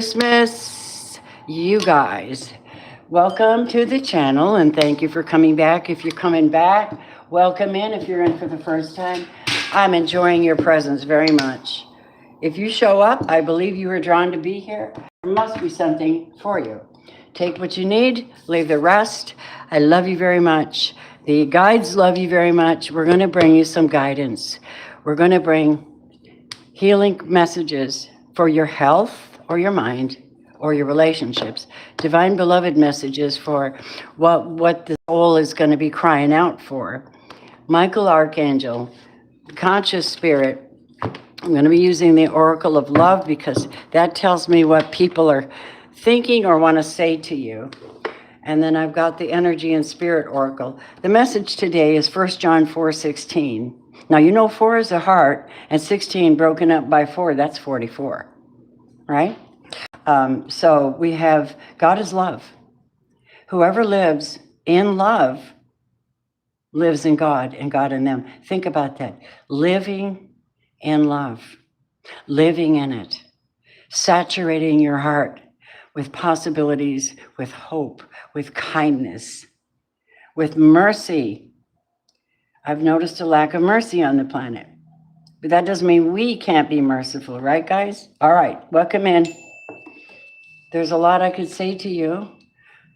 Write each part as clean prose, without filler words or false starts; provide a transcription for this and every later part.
Christmas, you guys. Welcome to the channel and thank you for coming back. If you're coming back, welcome in. If you're in for the first time, I'm enjoying your presence very much. If you show up, I believe you were drawn to be here. There must be something for you. Take what you need, leave the rest. I love you very much. The guides love you very much. We're going to bring you some guidance. We're going to bring healing messages for your health or your mind or your relationships. Divine beloved messages for what the soul is going to be crying out for. Michael Archangel, conscious spirit. I'm going to be using the Oracle of Love because that tells me what people are thinking or want to say to you. And then I've got the Energy and Spirit Oracle. The message today is 1 John 4:16. Now, you know 4 is a heart, and 16 broken up by 4, that's 44, right? So we have God is love. Whoever lives in love lives in God and God in them. Think about that. Living in love, living in it, saturating your heart with possibilities, with hope, with kindness, with mercy. I've noticed a lack of mercy on the planet, but that doesn't mean we can't be merciful, right, guys? All right, welcome in. There's a lot I could say to you,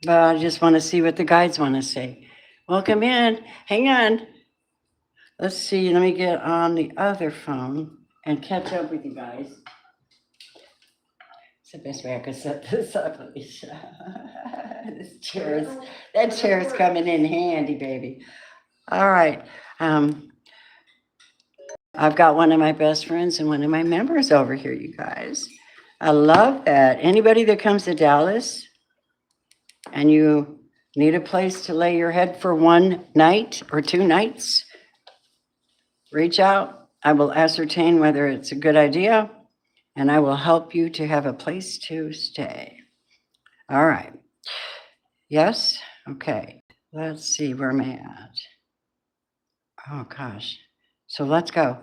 but I just want to see what the guides want to say. Welcome in. Hang on. Let's see. Let me get on the other phone and catch up with you guys. It's the best way I could set this up, Alicia. That chair's coming in handy, baby. All right. I've got one of my best friends and one of my members over here, you guys. I love that. Anybody that comes to Dallas and you need a place to lay your head for one night or 2 nights, reach out. I will ascertain whether it's a good idea, and I will help you to have a place to stay. All right. Yes? Okay. Let's see where am I at. Oh, gosh. So let's go.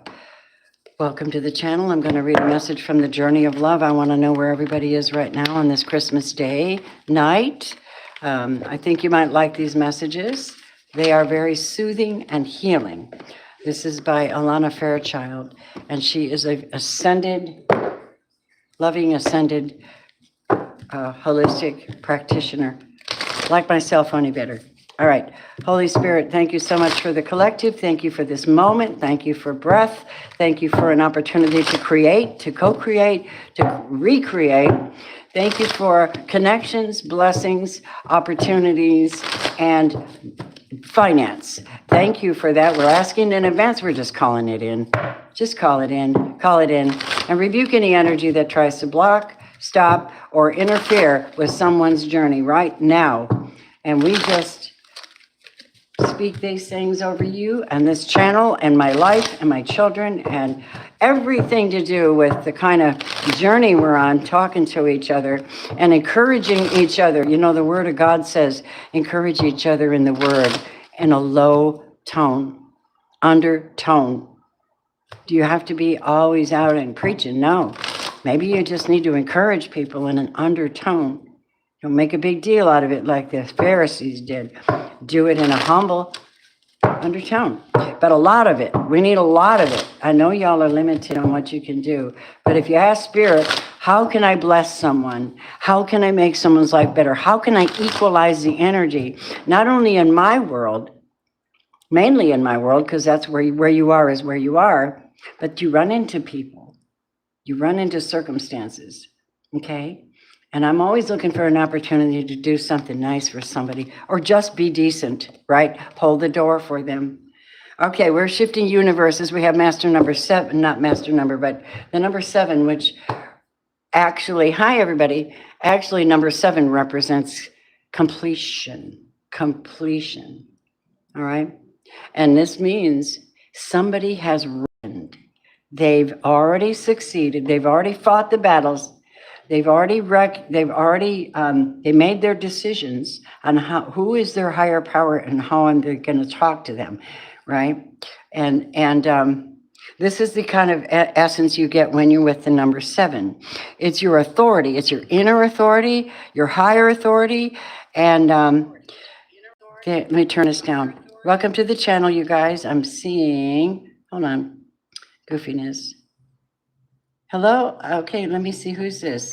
Welcome to the channel. I'm going to read a message from the Journey of Love. I want to know where everybody is right now on this Christmas day night. I think you might like these messages. They are very soothing and healing. This is by Alana Fairchild, and she is a loving, ascended, holistic practitioner, like myself, only better. All right. Holy Spirit, thank you so much for the collective. Thank you for this moment. Thank you for breath. Thank you for an opportunity to create, to co-create, to recreate. Thank you for connections, blessings, opportunities, and finance. Thank you for that. We're asking in advance. We're just calling it in. Just call it in. Call it in. And rebuke any energy that tries to block, stop, or interfere with someone's journey right now. And we just speak these things over you and this channel and my life and my children and everything to do with the kind of journey we're on, talking to each other and encouraging each other. You know, the Word of God says, encourage each other in the Word in a low tone, undertone. Do you have to be always out and preaching? No. Maybe you just need to encourage people in an undertone. Don't make a big deal out of it like the Pharisees did. Do it in a humble undertone. But a lot of it, we need a lot of it. I know y'all are limited on what you can do. But if you ask Spirit, how can I bless someone? How can I make someone's life better? How can I equalize the energy? Not only in my world, mainly in my world, because that's where you are is where you are. But you run into people. You run into circumstances. Okay? And I'm always looking for an opportunity to do something nice for somebody or just be decent, right? Hold the door for them. Okay, we're shifting universes. We have master number 7, not master number, but the number 7, which actually, hi everybody, actually number 7 represents completion, all right? And this means somebody has reigned. They've already succeeded. They've already fought the battles. They made their decisions on who is their higher power and how I'm going to talk to them, right? And This is the kind of essence you get when you're with the number 7. It's your authority. It's your inner authority, your higher authority. And okay, let me turn this down. Welcome to the channel, you guys. I'm seeing, hold on, goofiness. Hello? Okay, let me see who's this.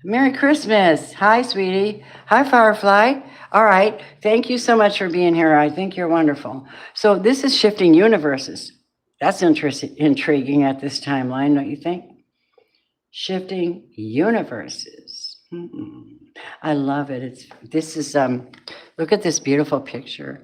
Merry Christmas. Hi, sweetie. Hi, Firefly. All right. Thank you so much for being here. I think you're wonderful. So this is shifting universes. That's intriguing at this timeline, don't you think? Shifting universes. I love it. This is look at this beautiful picture.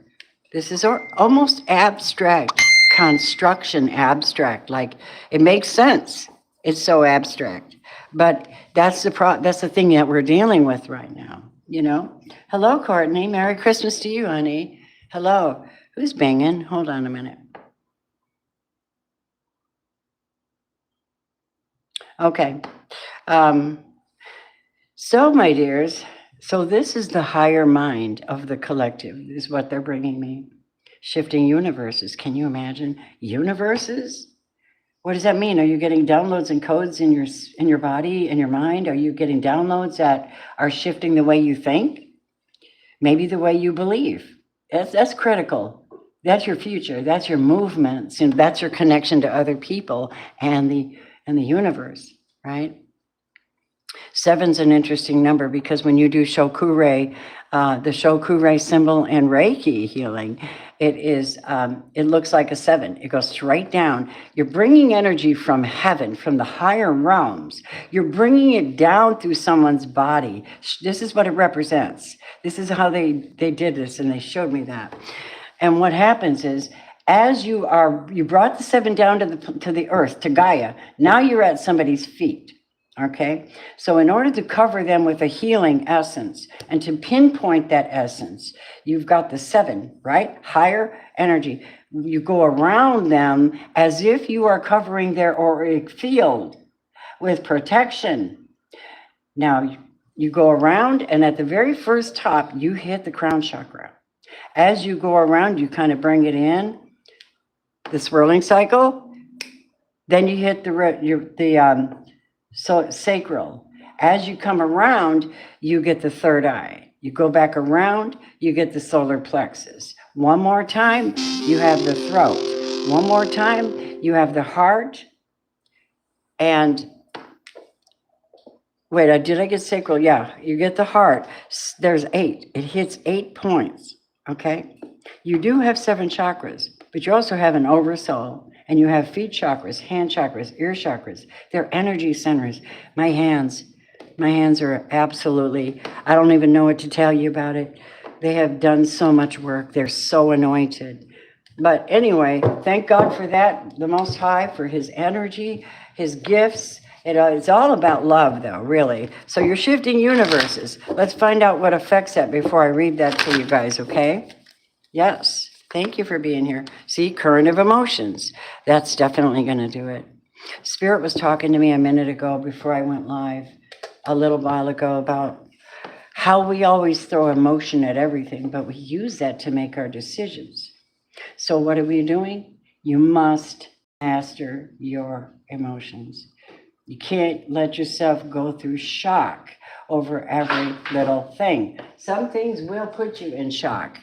This is almost abstract, construction abstract. Like it makes sense. It's so abstract. But that's the thing that we're dealing with right now, you know? Hello, Courtney. Merry Christmas to you, honey. Hello. Who's banging? Hold on a minute. Okay. So, my dears, so this is the higher mind of the collective, is what they're bringing me. Shifting universes. Can you imagine universes? What does that mean? Are you getting downloads and codes in your body, in your mind? Are you getting downloads that are shifting the way you think? Maybe the way you believe. That's critical. That's your future. That's your movements, and that's your connection to other people and the universe, right? 7's an interesting number because when you do Shokure, the Shokure symbol and Reiki healing, it looks like a 7. It goes straight down. You're bringing energy from heaven, from the higher realms. You're bringing it down through someone's body. This is what it represents. This is how they did this, and they showed me that. And what happens is, as you brought the 7 down to the earth, to Gaia. Now you're at somebody's feet. Okay, so in order to cover them with a healing essence and to pinpoint that essence, you've got the 7, right? Higher energy. You go around them as if you are covering their auric field with protection. Now you go around, and at the very first top, you hit the crown chakra. As you go around, you kind of bring it in, the swirling cycle. Then you hit so sacral. As you come around, you get the third eye. You go back around, you get the solar plexus. One more time, you have the throat. One more time, you have the heart. And wait, did I get sacral? Yeah, you get the heart. There's 8. It hits 8 points, okay? You do have 7 chakras, but you also have an oversoul. And you have feet chakras, hand chakras, ear chakras. They're energy centers. My hands are absolutely, I don't even know what to tell you about it. They have done so much work. They're so anointed. But anyway, thank God for that, the Most High, for his energy, his gifts. It's all about love, though, really. So you're shifting universes. Let's find out what affects that before I read that to you guys, okay? Yes. Thank you for being here. See, current of emotions. That's definitely going to do it. Spirit was talking to me a minute ago before I went live, a little while ago, about how we always throw emotion at everything, but we use that to make our decisions. So what are we doing? You must master your emotions. You can't let yourself go through shock over every little thing. Some things will put you in shock.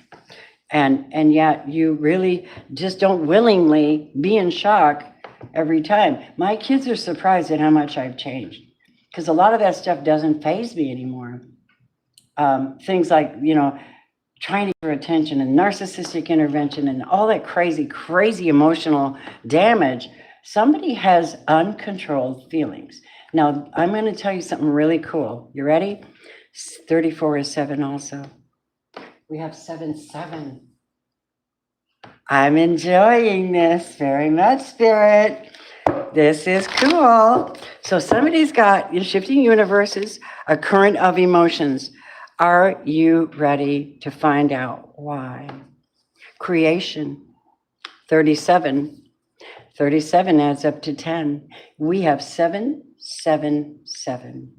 And yet you really just don't willingly be in shock every time. My kids are surprised at how much I've changed, because a lot of that stuff doesn't faze me anymore. Things like, trying to get attention and narcissistic intervention and all that crazy emotional damage. Somebody has uncontrolled feelings. Now, I'm going to tell you something really cool. You ready? 34 is 7 also. We have 7-7. I'm enjoying this very much, Spirit. This is cool. So somebody's got shifting universes, a current of emotions. Are you ready to find out why? Creation, 37. 37 adds up to 10. We have 7, 7, 7.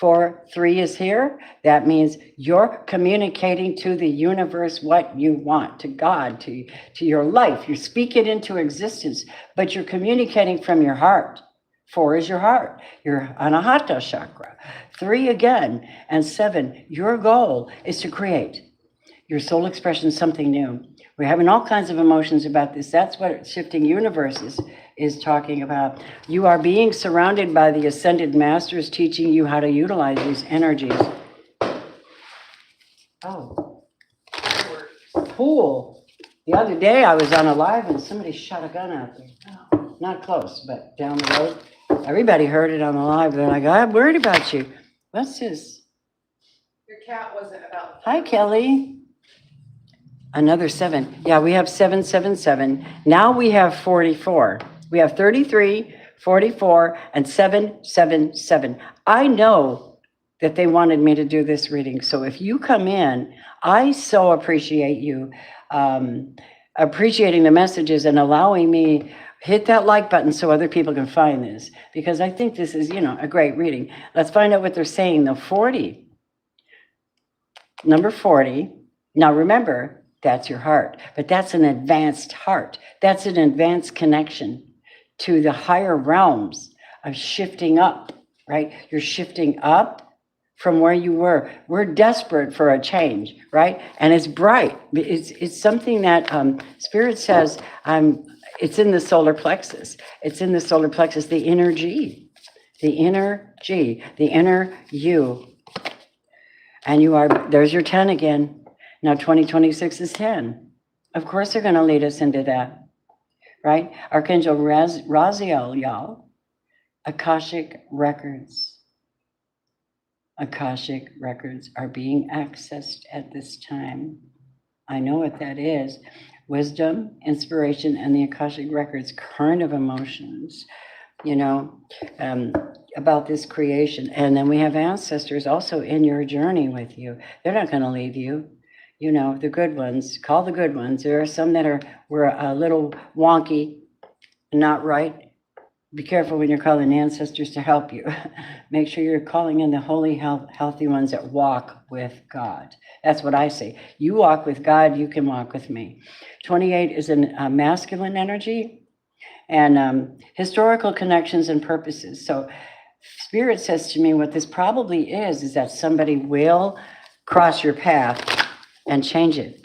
4-3 is here. That means you're communicating to the universe what you want, to God, to your life. You speak it into existence, but you're communicating from your heart. 4 is your heart, your anahata chakra. 3 again, and 7, your goal is to create your soul expression, something new. We're having all kinds of emotions about this. That's what Shifting Universe is talking about. You are being surrounded by the Ascended Masters teaching you how to utilize these energies. Oh, pool. The other day I was on a live and somebody shot a gun out there. Oh, not close, but down the road. Everybody heard it on the live. They're like, I'm worried about you. What's this? Your cat wasn't about. Hi, Kelly. Another 7. Yeah, we have 777. Now we have 44. We have 33, 44, and 777. I know that they wanted me to do this reading. So if you come in, I so appreciate you appreciating the messages and allowing me hit that like button so other people can find this, because I think this is, a great reading. Let's find out what they're saying though. 40. Number 40. Now remember, that's your heart, but that's an advanced heart. That's an advanced connection to the higher realms of shifting up, right? You're shifting up from where you were. We're desperate for a change, right? And it's bright. It's something that Spirit says, it's in the solar plexus. It's in the solar plexus, the inner G, the inner G, the inner you. And there's your 10 again. Now 2026 is 10. Of course they're going to lead us into that, right? Archangel Raziel, y'all. Akashic records. Akashic records are being accessed at this time. I know what that is. Wisdom, inspiration, and the Akashic records, current of emotions, about this creation. And then we have ancestors also in your journey with you. They're not going to leave you. The good ones, call the good ones. There are some that were a little wonky, not right. Be careful when you're calling ancestors to help you. Make sure you're calling in the holy, healthy ones that walk with God. That's what I say. You walk with God, you can walk with me. 28 is a masculine energy and historical connections and purposes. So Spirit says to me, what this probably is that somebody will cross your path and change it,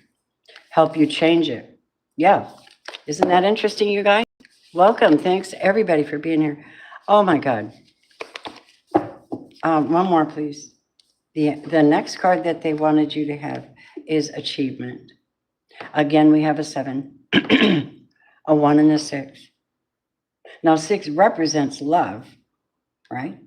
help you change it. Yeah. Isn't that interesting, you guys? Welcome. Thanks, everybody, for being here. Oh, my God. One more, please. The next card that they wanted you to have is achievement. Again, we have a 7, a 1, and a 6. Now, 6 represents love, right?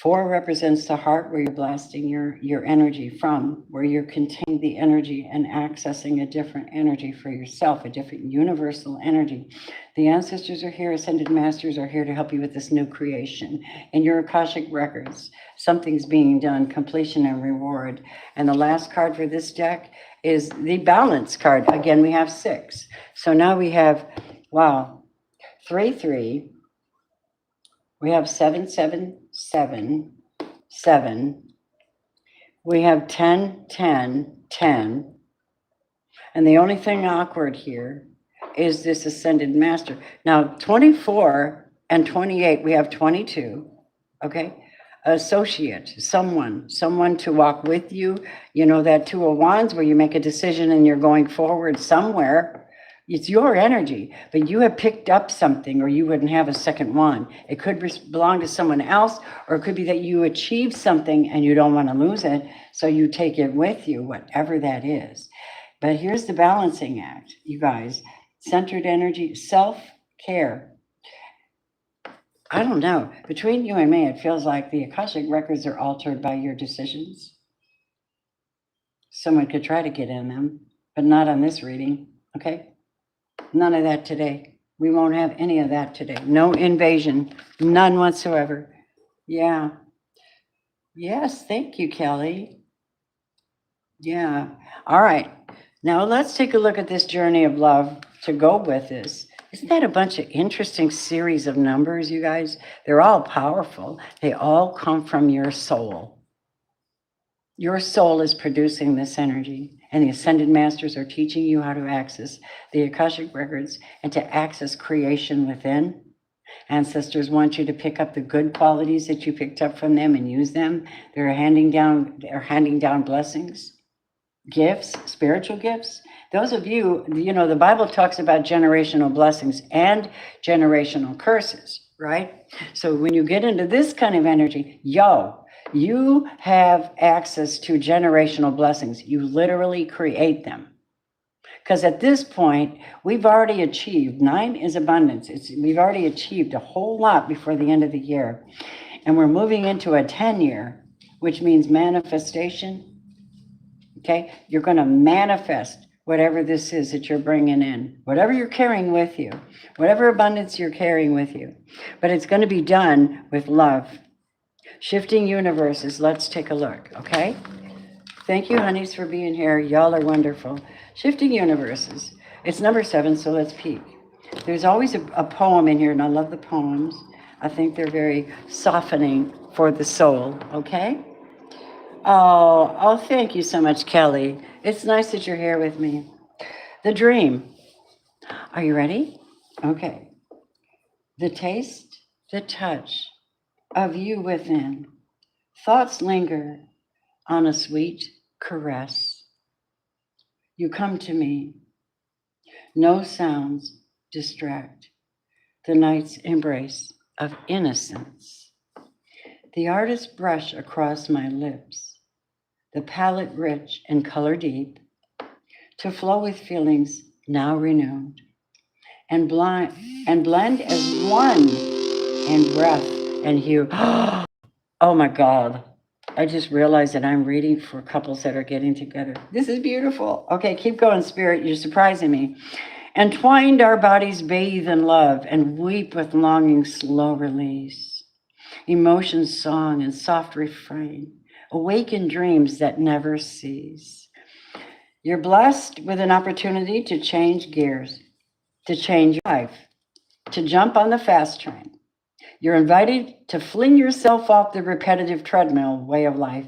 4 represents the heart, where you're blasting your energy from, where you're containing the energy and accessing a different energy for yourself, a different universal energy. The ancestors are here, Ascended Masters are here to help you with this new creation. In your Akashic records, something's being done, completion and reward. And the last card for this deck is the balance card. Again, we have 6. So now we have, 3-3. We have 7-7-7-7. We have 10-10-10. And the only thing awkward here is this Ascended Master. Now, 24 and 28, we have 22, okay? Associate, someone to walk with you. That 2 of Wands where you make a decision and you're going forward somewhere. It's your energy, but you have picked up something or you wouldn't have a second one. It could belong to someone else, or it could be that you achieve something and you don't want to lose it, so you take it with you, whatever that is. But here's the balancing act, you guys. Centered energy, self-care. I don't know. Between you and me, it feels like the Akashic records are altered by your decisions. Someone could try to get in them, but not on this reading, okay? None of that today. We won't have any of that today. No invasion, none whatsoever. Yeah. Yes, thank you, Kelly. Yeah. All right. Now let's take a look at this journey of love to go with this. Isn't that a bunch of interesting series of numbers, you guys? They're all powerful. They all come from your soul. Your soul is producing this energy, and the Ascended Masters are teaching you how to access the Akashic Records and to access creation within. Ancestors want you to pick up the good qualities that you picked up from them and use them. They're handing down blessings, gifts, spiritual gifts. Those of you, the Bible talks about generational blessings and generational curses, right? So when you get into this kind of energy, you have access to generational blessings. You literally create them. Because at this point, we've already achieved, 9 is abundance. We've already achieved a whole lot before the end of the year. And we're moving into a 10-year, which means manifestation. Okay? You're going to manifest whatever this is that you're bringing in, whatever you're carrying with you, whatever abundance you're carrying with you. But it's going to be done with love. Shifting universes, let's take a look, okay? Thank you, honeys, for being here. Y'all are wonderful. Shifting universes. It's number 7, so let's peek. There's always a poem in here, and I love the poems. I think they're very softening for the soul, okay? Oh, thank you so much, Kelly. It's nice that you're here with me. The dream. Are you ready? Okay. The taste, the touch of you within. Thoughts linger on a sweet caress. You come to me. No sounds distract the night's embrace of innocence. The artist brush across my lips, the palette rich and color deep, to flow with feelings now renewed, and blend as one in breath and hue. Oh my God. I just realized that I'm reading for couples that are getting together. This is beautiful. Okay, keep going, Spirit. You're surprising me. Entwined our bodies bathe in love and weep with longing slow release. Emotion song and soft refrain. Awaken dreams that never cease. You're blessed with an opportunity to change gears, to change your life, to jump on the fast train. You're invited to fling yourself off the repetitive treadmill way of life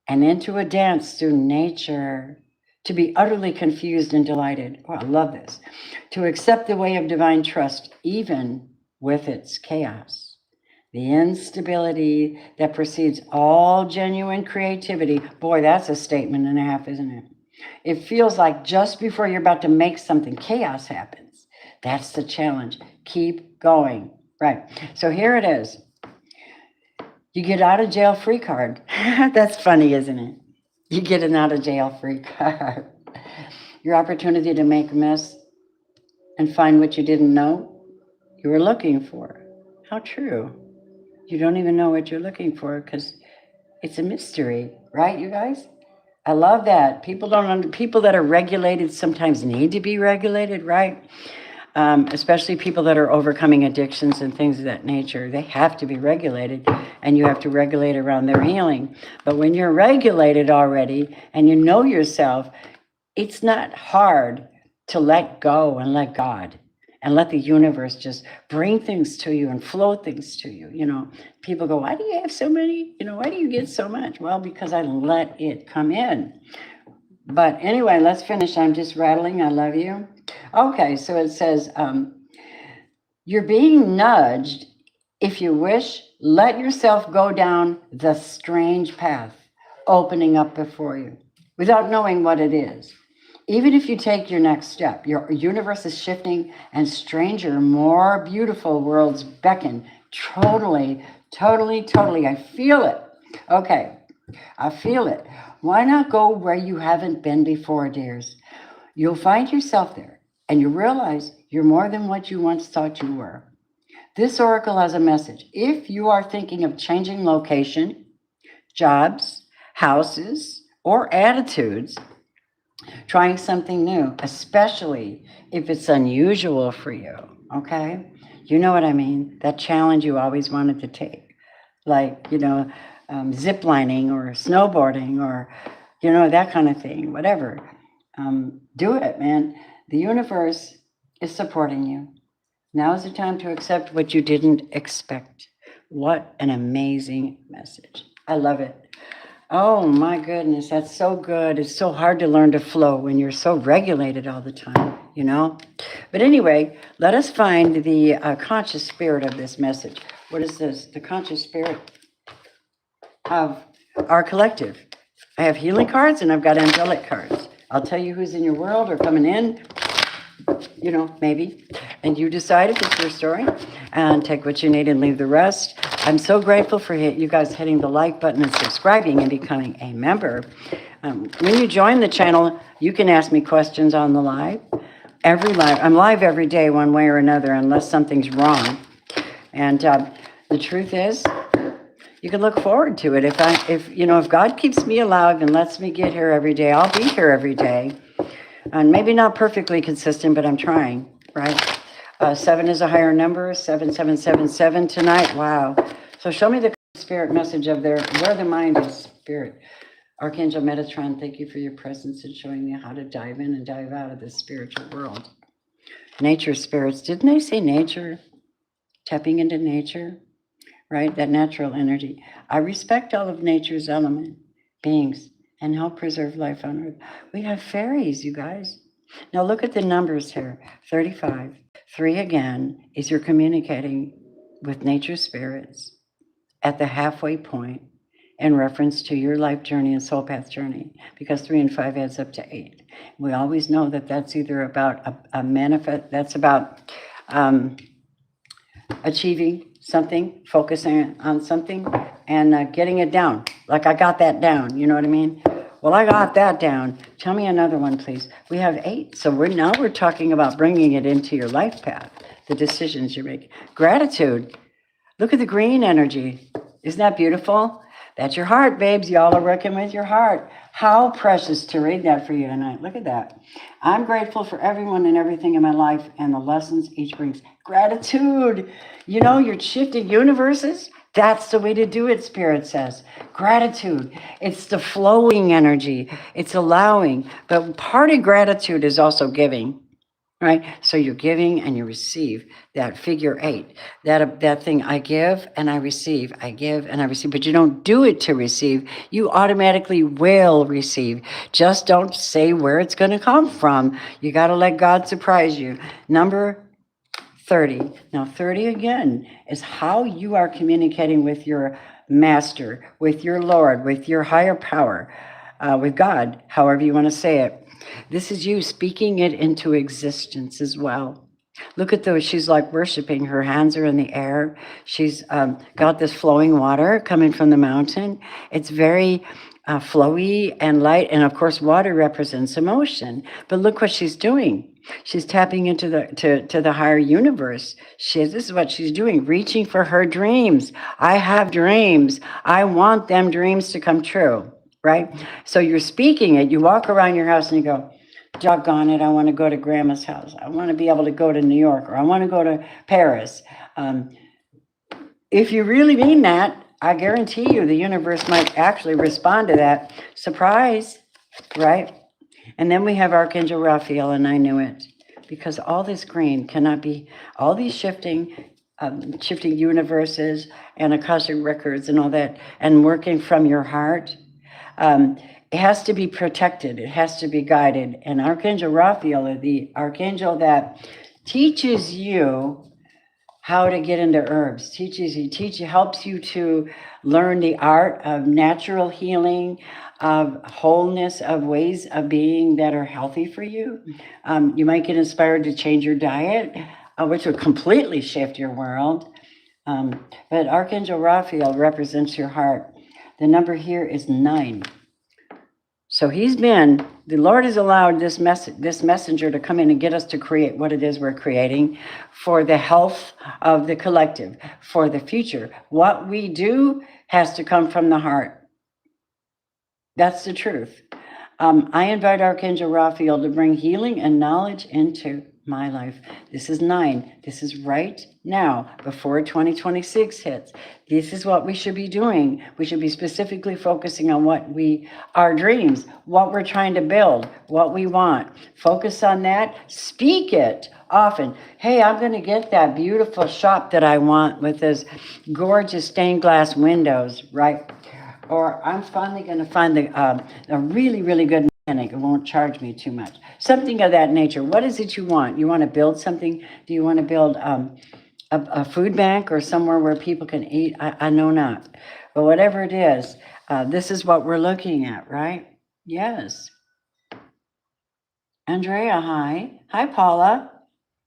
and into a dance through nature, to be utterly confused and delighted. Oh, I love this. To accept the way of divine trust, even with its chaos. The instability that precedes all genuine creativity. Boy, that's a statement and a half, isn't it? It feels like just before you're about to make something, chaos happens. That's the challenge. Keep going. Right. So here it is. You get out of jail free card. That's funny, isn't it? You get an out of jail free card. Your opportunity to make a mess and find what you didn't know you were looking for. How true. You don't even know what you're looking for because it's a mystery, right, you guys? I love that. People that are regulated sometimes need to be regulated, right? Especially people that are overcoming addictions and things of that nature. They have to be regulated, and you have to regulate around their healing. But when you're regulated already and you know yourself, it's not hard to let go and let God and let the universe just bring things to you and flow things to you. People go, why do you have so many? Why do you get so much? Well, because I let it come in. But anyway, let's finish. I'm just rattling. I love you. Okay, so it says, you're being nudged. If you wish, let yourself go down the strange path opening up before you without knowing what it is. Even if you take your next step, your universe is shifting and stranger, more beautiful worlds beckon. Totally. I feel it. Okay, I feel it. Why not go where you haven't been before, dears? You'll find yourself there, and you realize you're more than what you once thought you were. This oracle has a message. If you are thinking of changing location, jobs, houses, or attitudes, trying something new, especially if it's unusual for you, okay? You know what I mean? That challenge you always wanted to take, like, zip lining or snowboarding or, that kind of thing, whatever. Do it, man. The universe is supporting you. Now is the time to accept what you didn't expect. What an amazing message. I love it. Oh my goodness, that's so good. It's so hard to learn to flow when you're so regulated all the time, you know? But anyway, let us find the conscious spirit of this message. What is this? The conscious spirit of our collective. I have healing cards and I've got angelic cards. I'll tell you who's in your world or coming in, you know, maybe. And you decide if it's your story and take what you need and leave the rest. I'm so grateful for you guys hitting the like button and subscribing and becoming a member. When you join the channel, you can ask me questions on the live. I'm live every day one way or another unless something's wrong. And the truth is, you can look forward to it. If God keeps me alive and lets me get here every day, I'll be here every day. And maybe not perfectly consistent, but I'm trying, right? 7 is a higher number, 7777 tonight. Wow. So show me the spirit message of where the mind is, spirit. Archangel Metatron, thank you for your presence and showing me how to dive in and dive out of this spiritual world. Nature spirits, didn't they say nature? Tapping into nature, right? That natural energy. I respect all of nature's element beings and help preserve life on earth. We have fairies, you guys. Now look at the numbers here. 35. 3 again is you're communicating with nature spirits at the halfway point in reference to your life journey and soul path journey, because 3 and 5 adds up to 8. We always know that that's either about a manifest, that's about achieving something, focusing on something, and getting it down. Like I got that down, you know what I mean? Well, I got that down. Tell me another one, please. We have 8. So we're talking about bringing it into your life path, the decisions you make. Gratitude. Look at the green energy. Isn't that beautiful? That's your heart, babes. Y'all are working with your heart. How precious to read that for you tonight. Look at that. I'm grateful for everyone and everything in my life and the lessons each brings. Gratitude. You know, you're shifting universes. That's the way to do it, Spirit says. Gratitude. It's the flowing energy. It's allowing. But part of gratitude is also giving. Right? So you're giving and you receive that figure 8, that thing, I give and I receive, I give and I receive, but you don't do it to receive. You automatically will receive. Just don't say where it's going to come from. You got to let God surprise you. Number 30. Now 30 again is how you are communicating with your master, with your Lord, with your higher power, with God, however you want to say it. This is you speaking it into existence as well. Look at those. She's like worshiping. Her hands are in the air. She's got this flowing water coming from the mountain. It's very flowy and light. And of course, water represents emotion. But look what she's doing. She's tapping into the higher universe. This is what she's doing, reaching for her dreams. I have dreams. I want them dreams to come true. Right? So you're speaking it. You walk around your house and you go, doggone it, I want to go to grandma's house. I want to be able to go to New York, or I want to go to Paris. If you really mean that, I guarantee you the universe might actually respond to that. Surprise, right? And then we have Archangel Raphael, and I knew it. Because all this green cannot be, all these shifting universes and Akashic records and all that, and working from your heart, it has to be protected. It has to be guided. And Archangel Raphael is the archangel that teaches you how to get into herbs, helps you to learn the art of natural healing, of wholeness, of ways of being that are healthy for you. You might get inspired to change your diet, which would completely shift your world. But Archangel Raphael represents your heart. The number here is 9. So the Lord has allowed this messenger to come in and get us to create what it is we're creating for the health of the collective, for the future. What we do has to come from the heart. That's the truth. I invite Archangel Raphael to bring healing and knowledge into my life. This is 9. This is right now, before 2026 hits. This is what we should be doing. We should be specifically focusing on our dreams, what we're trying to build, what we want. Focus on that. Speak it often. Hey, I'm going to get that beautiful shop that I want with those gorgeous stained glass windows, right? Or I'm finally going to find a really, really good mechanic. It won't charge me too much. Something of that nature. What is it you want? You want to build something? Do you want to build a food bank or somewhere where people can eat? I know not. But whatever it is, this is what we're looking at, right? Yes. Andrea, hi. Hi, Paula.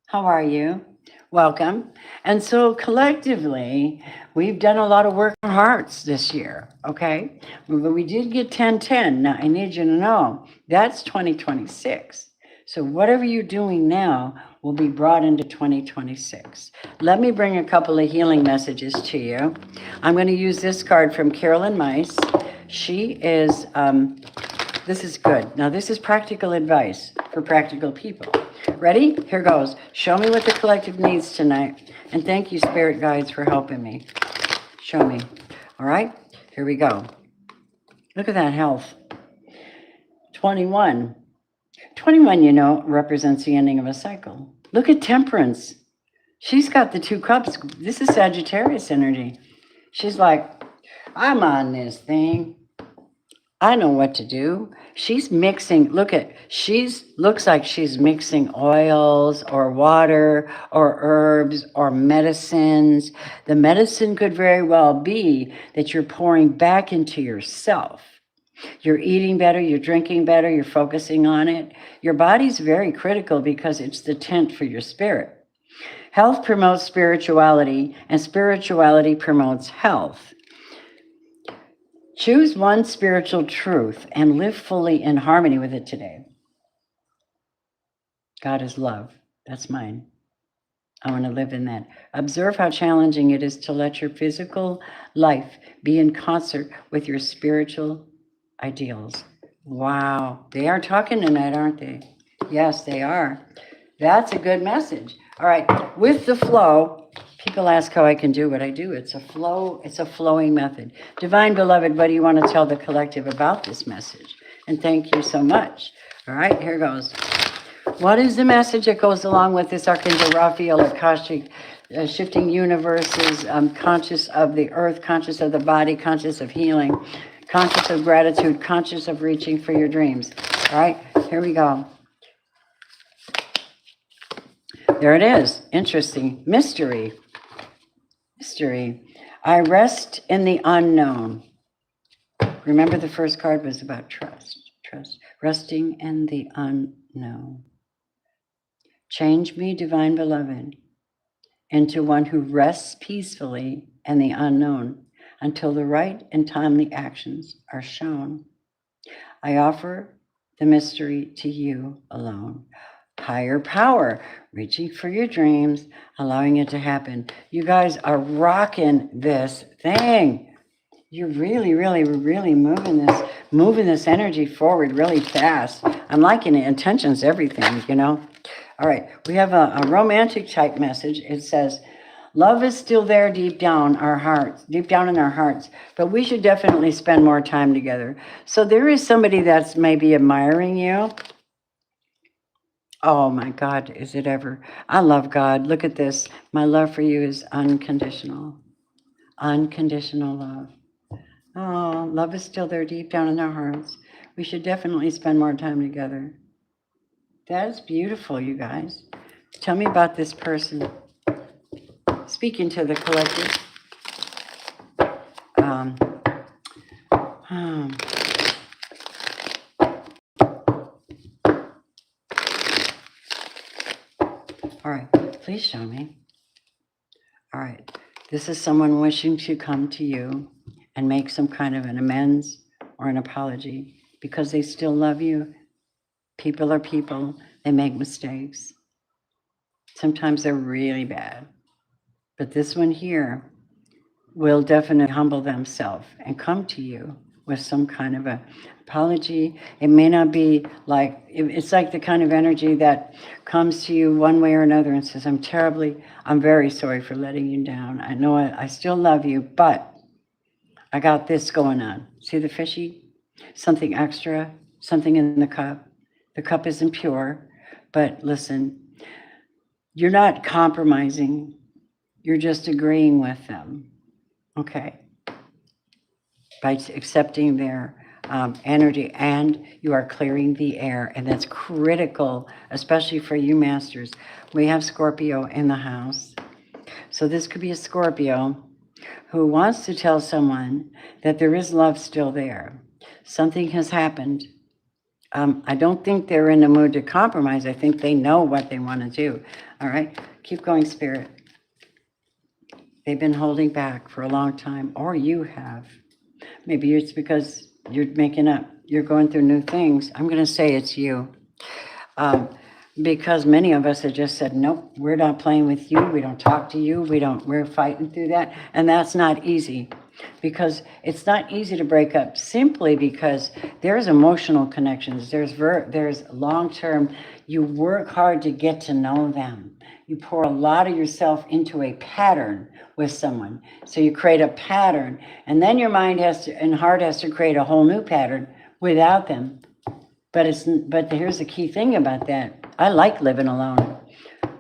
How are you? Welcome. And so collectively, we've done a lot of work on hearts this year, okay? But we did get 1010. Now, I need you to know that's 2026. So whatever you're doing now will be brought into 2026. Let me bring a couple of healing messages to you. I'm going to use this card from Carolyn Mice. She is, this is good. Now, this is practical advice for practical people. Ready? Here goes. Show me what the collective needs tonight. And thank you, spirit guides, for helping me. Show me. All right? Here we go. Look at that health. 21. 21, you know, represents the ending of a cycle. Look at Temperance. She's got the 2 cups. This is Sagittarius energy. She's like, I'm on this thing. I know what to do. She's mixing, looks like she's mixing oils or water or herbs or medicines. The medicine could very well be that you're pouring back into yourself. You're eating better, you're drinking better, you're focusing on it. Your body's very critical because it's the tent for your spirit. Health promotes spirituality, and spirituality promotes health. Choose one spiritual truth and live fully in harmony with it today. God is love. That's mine. I want to live in that. Observe how challenging it is to let your physical life be in concert with your spiritual ideals. Wow. They are talking tonight, aren't they? Yes, they are. That's a good message. All right. With the flow, people ask how I can do what I do. It's a flow. It's a flowing method. Divine Beloved, what do you want to tell the collective about this message? And thank you so much. All right, here goes. What is the message that goes along with this Archangel Raphael, Akashic, shifting universes, conscious of the earth, conscious of the body, conscious of healing, conscious of gratitude, conscious of reaching for your dreams? All right, here we go. There it is. Interesting. Mystery. Mystery. I rest in the unknown. Remember, the first card was about trust. Trust. Resting in the unknown. Change me, Divine Beloved, into one who rests peacefully in the unknown until the right and timely actions are shown. I offer the mystery to you alone. Higher power, reaching for your dreams, allowing it to happen. You guys are rocking this thing. You're really, really, really moving this energy forward really fast. I'm liking it. Intention's everything, you know. All right, we have a romantic type message. It says, love is still there deep down in our hearts, but we should definitely spend more time together. So there is somebody that's maybe admiring you. Oh my God, is it ever? I love God. Look at this. My love for you is unconditional. Unconditional love. Oh, love is still there deep down in our hearts. We should definitely spend more time together. That is beautiful, you guys. Tell me about this person. Speaking to the collective. All right, please show me. All right, this is someone wishing to come to you and make some kind of an amends or an apology because they still love you. People are people. They make mistakes. Sometimes they're really bad. But this one here will definitely humble themselves and come to you with some kind of a apology. It may not be like, it's like the kind of energy that comes to you one way or another and says, I'm very sorry for letting you down. I know I still love you, but I got this going on. See the fishy? Something extra, something in the cup. The cup isn't pure, but listen, you're not compromising. You're just agreeing with them. Okay. By accepting their energy, and you are clearing the air, and that's critical, especially for you masters. We have Scorpio in the house, so this could be a Scorpio who wants to tell someone that there is love still there. Something has happened. I don't think they're in the mood to compromise. I think they know what they want to do. All right, keep going, Spirit. They've been holding back for a long time, or you have. Maybe it's because you're you're going through new things. I'm going to say it's you. Because many of us have just said, nope, we're not playing with you. We don't talk to you. We're fighting through that. And that's not easy, because it's not easy to break up simply because there's emotional connections. There's long-term, you work hard to get to know them. You pour a lot of yourself into a pattern with someone. So you create a pattern, and then your mind and heart has to create a whole new pattern without them. But here's the key thing about that. I like living alone.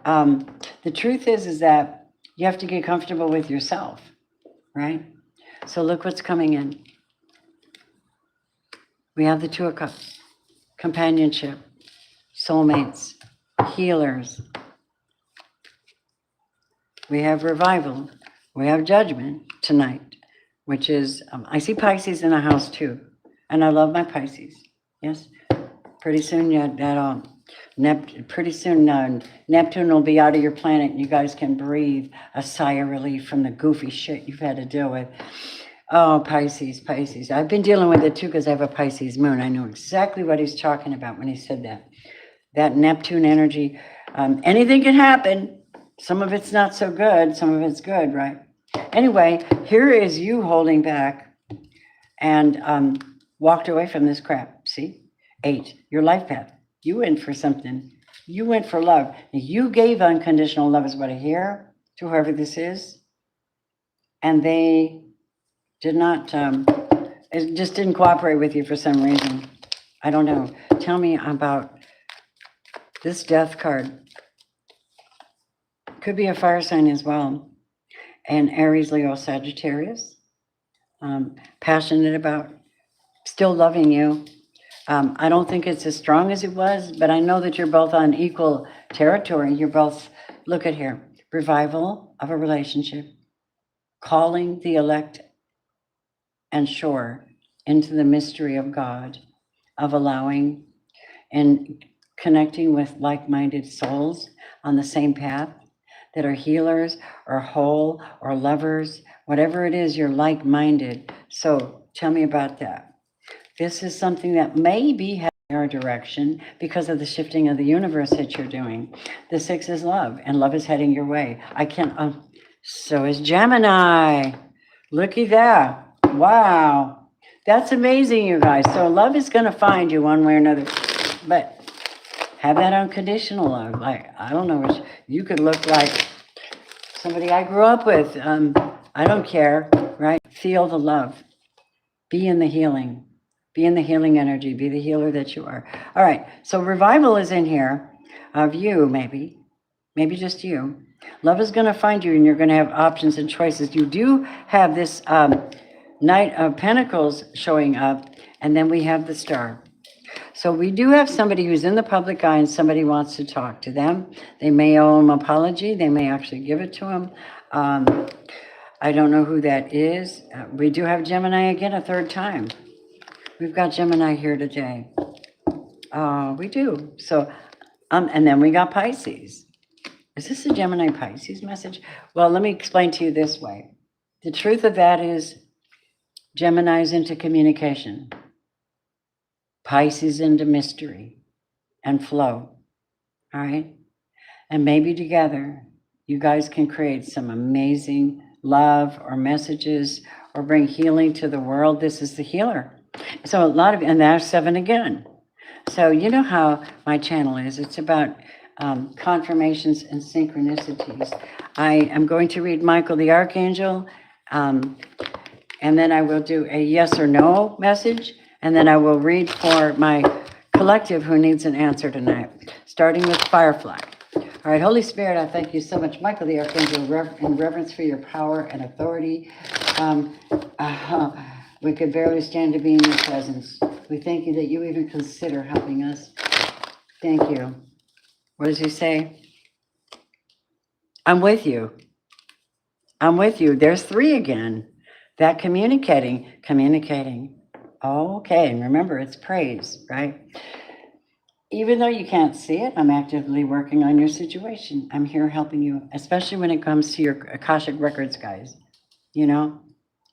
The truth is that you have to get comfortable with yourself, right? So look what's coming in. We have the Two of Cups, companionship, soulmates, healers. We have revival. We have judgment tonight, which is, I see Pisces in the house too. And I love my Pisces. Yes. Pretty soon, Neptune will be out of your planet and you guys can breathe a sigh of relief from the goofy shit you've had to deal with. Oh, Pisces. I've been dealing with it too because I have a Pisces moon. I know exactly what he's talking about when he said that. That Neptune energy, anything can happen. Some of it's not so good, some of it's good, right? Anyway, here is you holding back and walked away from this crap. See? 8, your life path. You went for something. You went for love. You gave unconditional love, is what I hear, to whoever this is. And they did not, it just didn't cooperate with you for some reason. I don't know. Tell me about this death card. Could be a fire sign as well. And Aries, Leo, Sagittarius. Passionate about still loving you. I don't think it's as strong as it was, but I know that you're both on equal territory. You're both, look at here, revival of a relationship, calling the elect and shore into the mystery of God, of allowing and connecting with like-minded souls on the same path that are healers or whole or lovers, whatever it is, you're like-minded. So tell me about that. This is something that may be heading your direction because of the shifting of the universe that you're doing. The 6 is love, and love is heading your way. So is Gemini. Looky there. Wow. That's amazing, you guys. So love is going to find you one way or another. But have that unconditional love. Like, I don't know, which you could look like somebody I grew up with. I don't care, right? Feel the love. Be in the healing. Be in the healing energy. Be the healer that you are. All right. So revival is in here of you, maybe just you. Love is going to find you, and you're going to have options and choices. You do have this Knight of Pentacles showing up, and then we have the Star. So we do have somebody who's in the public eye, and somebody wants to talk to them. They may owe them an apology. They may actually give it to them. I don't know who that is. We do have Gemini again a third time. We've got Gemini here today. We do. So, and then we got Pisces. Is this a Gemini Pisces message? Well, let me explain to you this way. The truth of that is Gemini's into communication. Pisces into mystery and flow. All right? And maybe together, you guys can create some amazing love or messages or bring healing to the world, this is the healer. So a lot of, and there's 7 again. So you know how my channel is. It's about confirmations and synchronicities. I am going to read Michael the Archangel, and then I will do a yes or no message, and then I will read for my collective who needs an answer tonight, starting with Firefly. All right, Holy Spirit, I thank you so much, Michael the Archangel, in reverence for your power and authority. We could barely stand to be in your presence. We thank you that you even consider helping us. Thank you. What does he say? I'm with you. I'm with you. There's 3 again. That communicating. Oh, okay, and remember, it's praise, right? Even though you can't see it, I'm actively working on your situation. I'm here helping you, especially when it comes to your Akashic Records, guys. You know,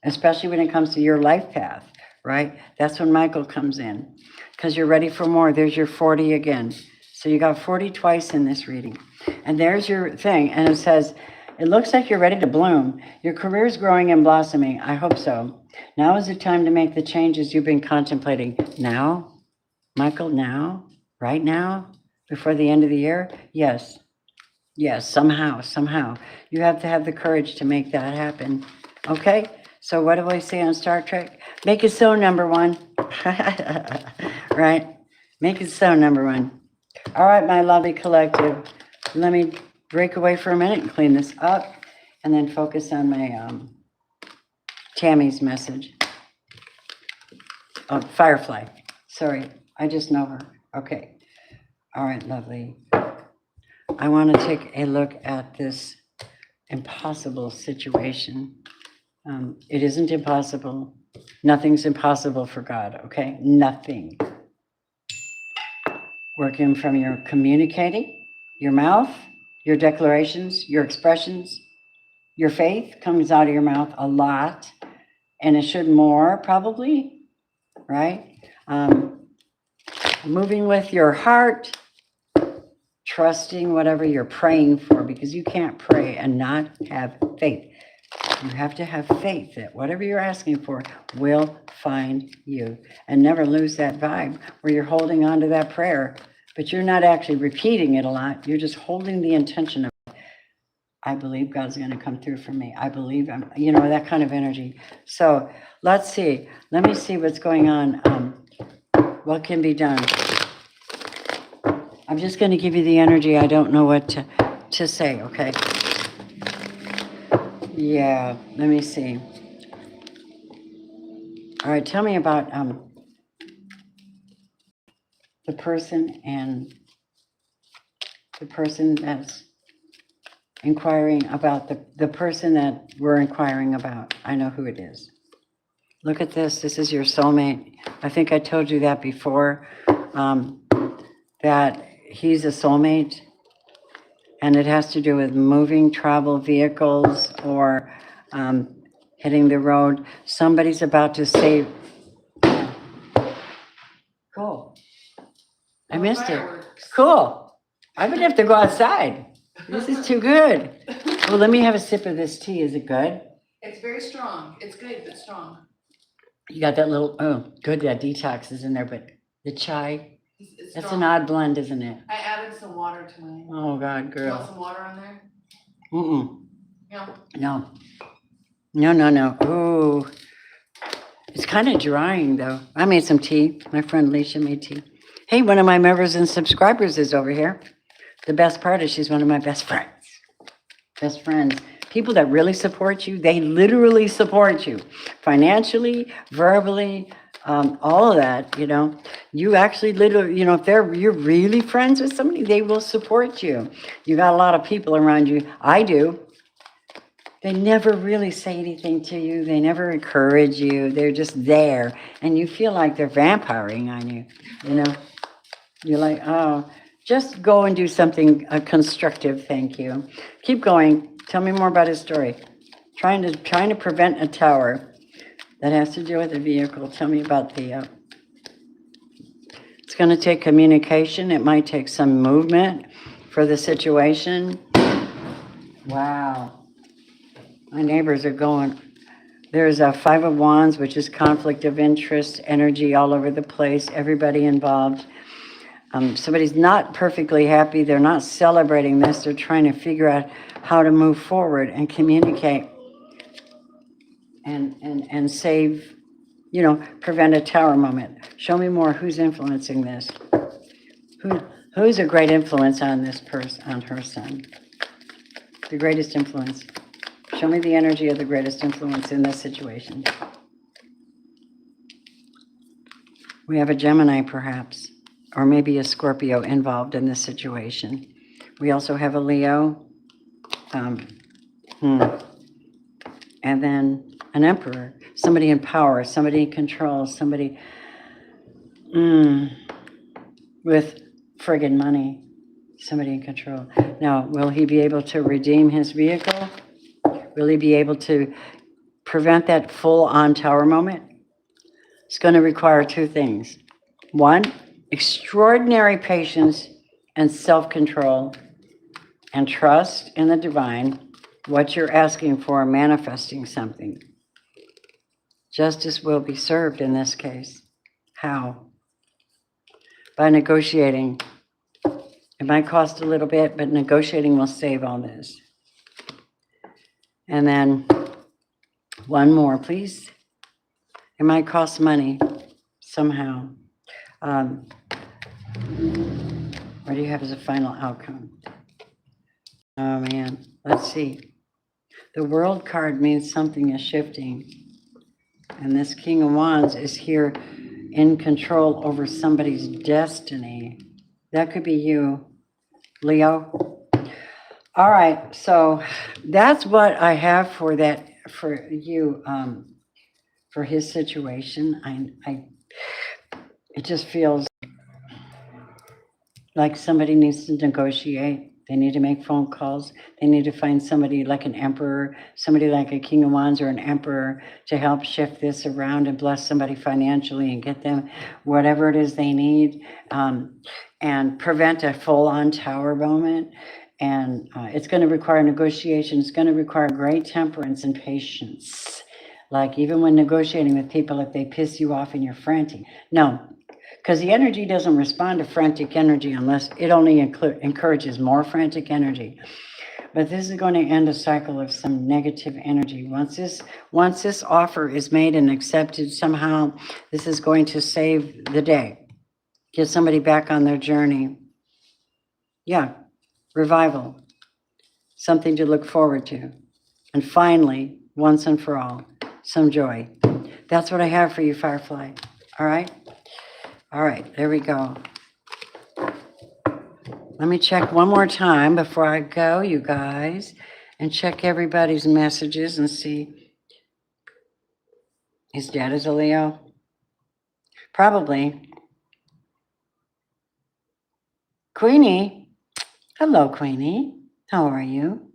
especially when it comes to your life path, right? That's when Michael comes in, because you're ready for more. There's your 40 again. So you got 40 twice in this reading. And there's your thing. And it says, it looks like you're ready to bloom. Your career is growing and blossoming. I hope so. Now is the time to make the changes you've been contemplating. Now? Michael, now? Right now? Before the end of the year? Yes. Yes, somehow. You have to have the courage to make that happen. Okay? So what do I say on Star Trek? Make it so, number 1. Right? Make it so, number 1. All right, my lovely collective. Let me break away for a minute and clean this up, and then focus on my Tammy's message. Oh, Firefly. Sorry, I just know her. Okay. All right, lovely. I want to take a look at this impossible situation. It isn't impossible. Nothing's impossible for God, okay? Nothing. Working from your communicating, your mouth, your declarations, your expressions, your faith comes out of your mouth a lot, and it should more probably, right? Moving with your heart, trusting whatever you're praying for, because you can't pray and not have faith. You have to have faith that whatever you're asking for will find you. And never lose that vibe where you're holding on to that prayer, but you're not actually repeating it a lot. You're just holding the intention of, I believe God's going to come through for me. I believe that kind of energy. So let's see. Let me see what's going on. What can be done? I'm just going to give you the energy. I don't know what to say, okay? Yeah, let me see. All right, tell me about the person that's inquiring about the person that we're inquiring about. I know who it is. Look at this. This is your soulmate. I think I told you that before, that he's a soulmate, and it has to do with moving travel vehicles or hitting the road. Somebody's about to save. Cool. I missed it. Cool. I'm gonna have to go outside. This is too good. Well, let me have a sip of this tea. Is it good? It's very strong. It's good, but strong. You got that little, oh, good, that detox is in there, but the chai, It's that's strong. an odd blend, isn't it? I added some water to mine. Oh, God, You want girl. some water on there? No. No. Ooh. It's kind of drying, though. I made some tea. My friend Leisha made tea. Hey, one of my members and subscribers is over here. The best part is she's one of my best friends. Best friends. People that really support you, they literally support you. Financially, verbally, all of that, You actually literally, if you're really friends with somebody, they will support you. You got a lot of people around you. I do. They never really say anything to you. They never encourage you. They're just there. And you feel like they're vampiring on you, You're like, oh, just go and do something constructive. Thank you. Keep going. Tell me more about his story. Trying to prevent a tower. That has to do with the vehicle. Tell me about it's going to take communication. It might take some movement for the situation. Wow. My neighbors are going There's a Five of Wands, which is conflict of interest, energy all over the place, everybody involved. Somebody's not perfectly happy. They're not celebrating this. They're trying to figure out how to move forward and communicate and save, prevent a tower moment. Show me more. Who's influencing this? Who's a great influence on this person, on her son? The greatest influence. Show me the energy of the greatest influence in this situation. We have a Gemini, perhaps, or maybe a Scorpio involved in this situation. We also have a Leo, and then an Emperor, somebody in power, somebody in control, somebody with friggin' money, somebody in control. Now, will he be able to redeem his vehicle? Will he be able to prevent that full-on tower moment? It's going to require two things. One, extraordinary patience and self-control and trust in the divine, what you're asking for, manifesting something. Justice will be served in this case. How? By negotiating. It might cost a little bit, but negotiating will save all this. And then one more, please. It might cost money somehow. What do you have as a final outcome? Oh man, let's see. The World card means something is shifting. And this King of Wands is here in control over somebody's destiny. That could be you, Leo. All right, so that's what I have for you, for his situation. It just feels like somebody needs to negotiate. They need to make phone calls. They need to find somebody like an emperor, somebody like a King of Wands or an emperor to help shift this around and bless somebody financially and get them whatever it is they need, and prevent a full-on tower moment. And it's going to require negotiation. It's going to require great temperance and patience. Like even when negotiating with people, if they piss you off and you're frantic. No, because the energy doesn't respond to frantic energy unless it only encourages more frantic energy. But this is going to end a cycle of some negative energy. Once this offer is made and accepted, somehow this is going to save the day. Get somebody back on their journey. Yeah, revival. Something to look forward to. And finally, once and for all, some joy. That's what I have for you, Firefly. All right? All right, there we go. Let me check one more time before I go, you guys, and check everybody's messages and see. His dad is a Leo? Probably. Queenie. Hello, Queenie. How are you?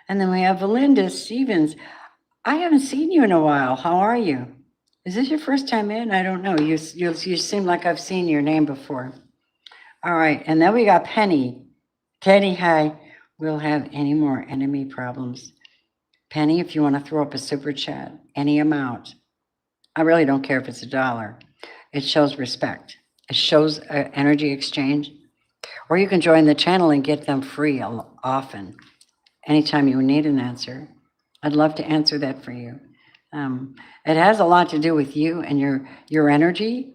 And then we have Belinda Stevens. I haven't seen you in a while. How are you? Is this your first time in? I don't know. You seem like I've seen your name before. All right. And then we got Penny. Penny, hi. We'll have any more enemy problems. Penny, if you want to throw up a super chat, any amount. I really don't care if it's $1. It shows respect. It shows energy exchange. Or you can join the channel and get them free often. Anytime you need an answer. I'd love to answer that for you. It has a lot to do with you and your energy,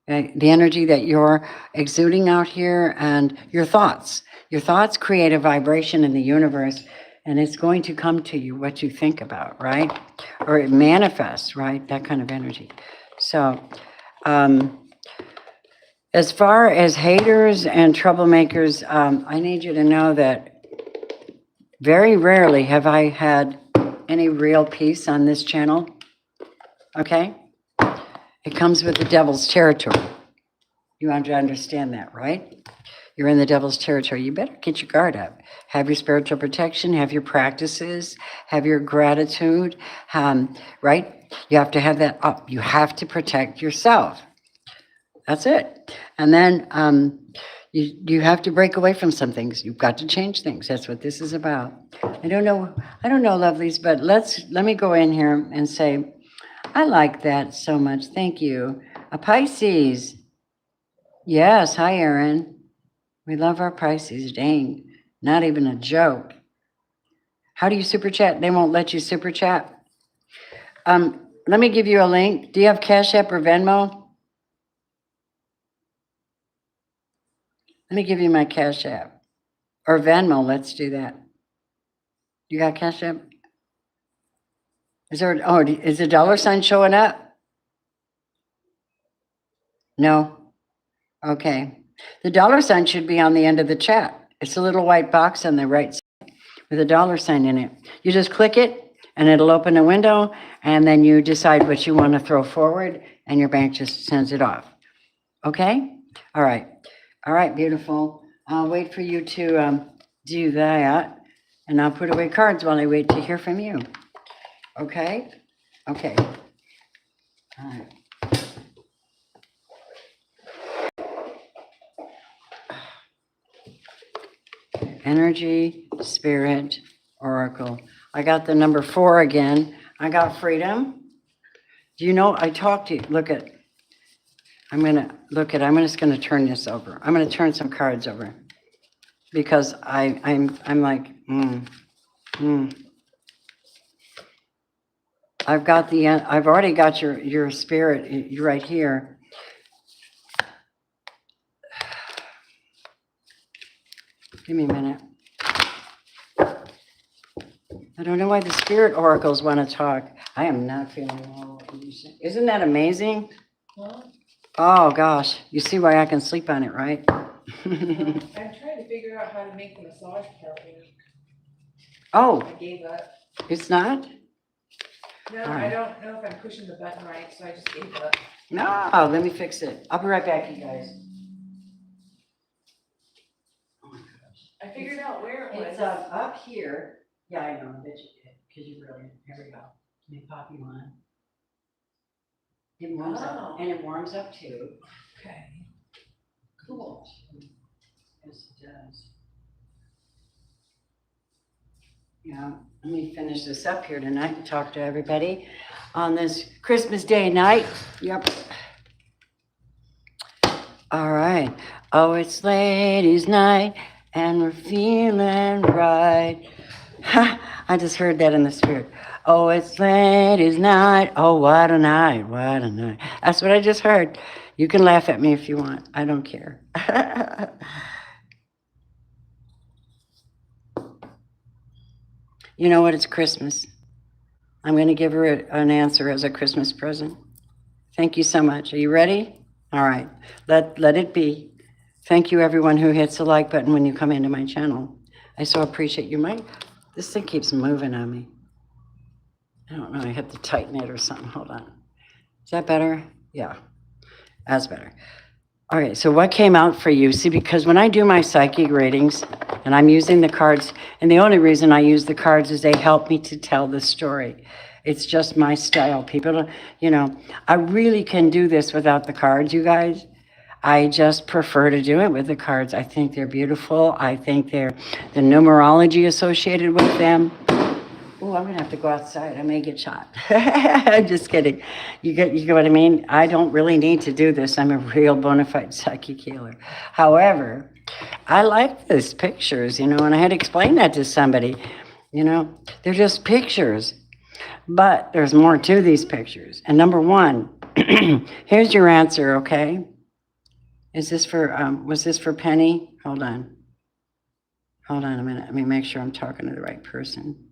the energy that you're exuding out here, and your thoughts. Your thoughts create a vibration in the universe, and it's going to come to you what you think about, right? Or it manifests, right? That kind of energy. So, as far as haters and troublemakers, I need you to know that very rarely have I had any real peace on this channel. Okay? It comes with the devil's territory. You want to understand that, right? You're in the devil's territory. You better get your guard up. Have your spiritual protection, have your practices, have your gratitude, right? You have to have that up. You have to protect yourself. That's it. And then You have to break away from some things. You've got to change things. That's what this is about. I don't know, lovelies, but let me go in here and say, I like that so much. Thank you. A Pisces. Yes, hi, Aaron. We love our Pisces. Dang, not even a joke. How do you super chat? They won't let you super chat. Let me give you a link. Do you have Cash App or Venmo? Let me give you my Cash App or Venmo. Let's do that. You got Cash App? Is there? Oh, is the dollar sign showing up? No. Okay. The dollar sign should be on the end of the chat. It's a little white box on the right side with a dollar sign in it. You just click it and it'll open a window, and then you decide what you want to throw forward, and your bank just sends it off. Okay? All right. All right, beautiful. I'll wait for you to do that, and I'll put away cards while I wait to hear from you. Okay? Okay. All right. Energy, Spirit, Oracle. I got the number 4 again. I got freedom. Do you know, I talked to you. Look at, I'm just going to turn this over. I'm going to turn some cards over because I'm like, I've already got your spirit right here. Give me a minute. I don't know why the spirit oracles want to talk. I am not feeling well. Isn't that amazing? Well, Oh gosh, you see why I can sleep on it, right? I'm trying to figure out how to make the massage part work. Oh, I gave up. it's not? No, All I right. don't know if I'm pushing the button right, so I just gave up. No, let me fix it. I'll be right back, you guys. Oh my gosh. I figured out where it was. It's up here. Yeah, I know, I bet you did, because you're brilliant. Here we go. Let me pop you on. It warms up, and it warms up too. Okay. Cool. Yes, it does. Yeah, let me finish this up here tonight and talk to everybody on this Christmas Day night. Yep. All right. Oh, it's ladies' night and we're feeling right. I just heard that in the spirit. Oh, it's ladies' night. Oh, what a night. What a night. That's what I just heard. You can laugh at me if you want. I don't care. You know what? It's Christmas. I'm going to give her an answer as a Christmas present. Thank you so much. Are you ready? All right. Let it be. Thank you, everyone who hits the like button when you come into my channel. I so appreciate you. This thing keeps moving on me. I don't know. I have to tighten it or something. Hold on. Is that better? Yeah, that's better. Okay, so what came out for you? See, because when I do my psychic readings and I'm using the cards, and the only reason I use the cards is they help me to tell the story. It's just my style. People, I really can do this without the cards, you guys. I just prefer to do it with the cards. I think they're beautiful. I think the numerology associated with them. Oh, I'm gonna have to go outside. I may get shot. I'm just kidding. You get what I mean? I don't really need to do this. I'm a real bona fide psychic healer. However, I like these pictures, and I had to explain that to somebody. They're just pictures, but there's more to these pictures. And number one, here's your answer, okay? Was this for Penny? Hold on a minute. Let me make sure I'm talking to the right person.